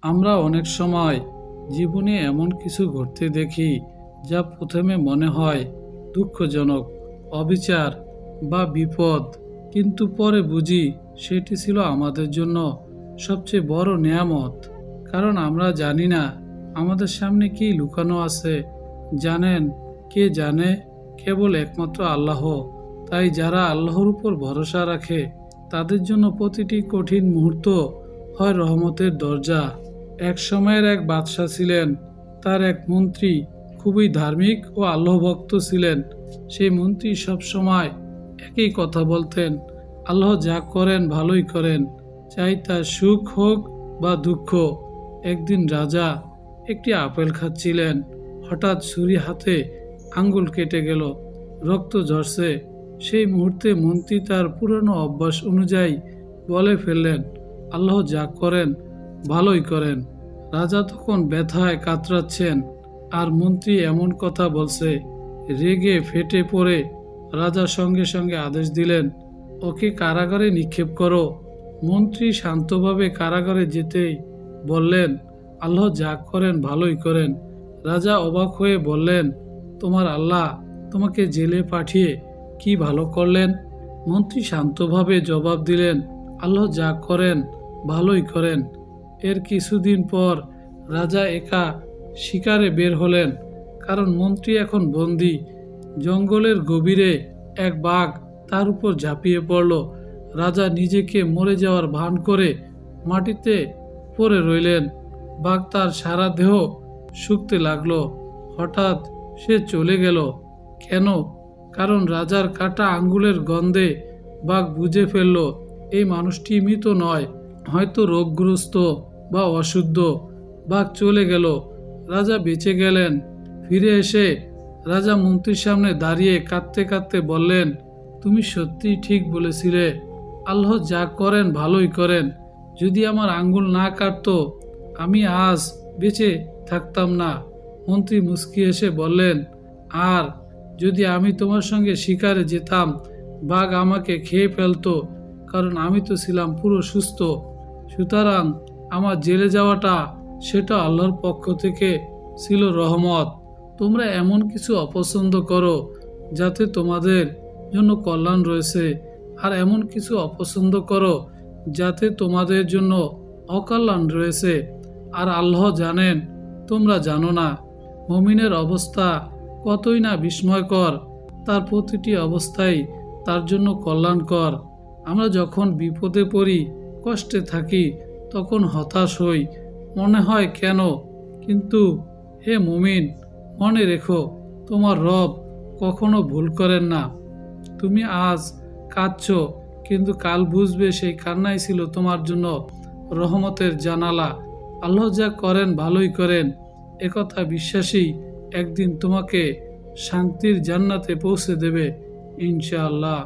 আমরা অনেক সময় জীবনে এমন কিছু ঘটতে দেখি যা প্রথমে মনে হয় দুঃখজনক, অবিচার বা বিপদ, কিন্তু পরে বুঝি সেটি ছিল আমাদের জন্য সবচেয়ে বড় নেয়ামত। কারণ আমরা জানি না আমাদের সামনে কি লুকানো আছে। জানেন, কে জানে? কেবল একমাত্র আল্লাহ। তাই যারা আল্লাহর উপর ভরসা রাখে তাদের জন্য প্রতিটি কঠিন মুহূর্ত হয় রহমতের দরজা। এক সময়ের এক বাদশাহ ছিলেন। তার এক মন্ত্রী খুবই ধার্মিক ও আল্লাহভক্ত ছিলেন। সেই মন্ত্রী সব সময় একই কথা বলতেন, আল্লাহ যা করেন ভালোই করেন, চাই তা সুখ হোক বা দুঃখ। একদিন রাজা একটি আপেল খাচ্ছিলেন। হঠাৎ ছুরি হাতে আঙ্গুল কেটে গেল, রক্ত ঝরছে। সেই মুহূর্তে মন্ত্রী তার পুরনো অভ্যাস অনুযায়ী বলে ফেললেন, আল্লাহ যা করেন ভালোই করেন। রাজা তখন ব্যথায় কাতরাচ্ছেন, আর মন্ত্রী এমন কথা বলছে। রেগে ফেটে পড়ে রাজা সঙ্গে সঙ্গে আদেশ দিলেন, ওকে কারাগারে নিক্ষেপ করো। মন্ত্রী শান্তভাবে কারাগারে যেতেই বললেন, আল্লাহ যা করেন ভালোই করেন। রাজা অবাক হয়ে বললেন, তোমার আল্লাহ তোমাকে জেলে পাঠিয়ে কি ভালো করলেন? মন্ত্রী শান্তভাবে জবাব দিলেন, আল্লাহ যা করেন ভালোই করেন। এর কিছুদিন পর রাজা একা শিকারে বের হলেন, কারণ মন্ত্রী এখন বন্দী। জঙ্গলের গভীরে এক বাঘ তার উপর ঝাঁপিয়ে পড়ল। রাজা নিজেকে মরে যাওয়ার ভান করে মাটিতে পড়ে রইলেন। বাঘ তার সারা দেহ শুকতে লাগলো। হঠাৎ সে চলে গেল। কেন? কারণ রাজার কাটা আঙ্গুলের গন্ধে বাঘ বুঝে ফেলল এই মানুষটি মৃত নয়, হয়তো রোগগ্রস্ত বা অশুদ্ধ। বাঘ চলে গেল, রাজা বেঁচে গেলেন। ফিরে এসে রাজা মন্ত্রীর সামনে দাঁড়িয়ে কাঁদতে কাঁদতে বললেন, তুমি সত্যিই ঠিক বলেছিলে, আল্লাহ যা করেন ভালোই করেন। যদি আমার আঙ্গুল না কাটতো আমি আজ বেঁচে থাকতাম না। মন্ত্রী মুচকি হেসে বললেন, আর যদি আমি তোমার সঙ্গে শিকারে যেতাম, বাঘ আমাকে খেয়ে ফেলতো, কারণ আমি তো ছিলাম পুরো সুস্থ। সুতরাং আমার জেলে যাওয়াটা সেটা আল্লাহর পক্ষ থেকে ছিল রহমত। তোমরা এমন কিছু অপছন্দ করো যাতে তোমাদের জন্য কল্যাণ রয়েছে, আর এমন কিছু অপছন্দ করো যাতে তোমাদের জন্য অকল্যাণ রয়েছে। আর আল্লাহ জানেন, তোমরা জানো না। মুমিনের অবস্থা কতই না বিস্ময়কর, তার প্রতিটি অবস্থাই তার জন্য কল্যাণকর। আমরা যখন বিপদে পড়ি, কষ্টে থাকি, তখন হতাশ হই, মনে হয় কেন? কিন্তু হে মুমিন, মনে রেখো, তোমার রব কখনো ভুল করেন না। তুমি আজ কাঁদছো, কিন্তু কাল বুঝবে সেই কান্নাই ছিল তোমার জন্য রহমতের জানালা। আল্লাহ যা করেন ভালোই করেন, একথা বিশ্বাসী একদিন তোমাকে শান্তির জান্নাতে পৌঁছে দেবে ইনশাআল্লাহ।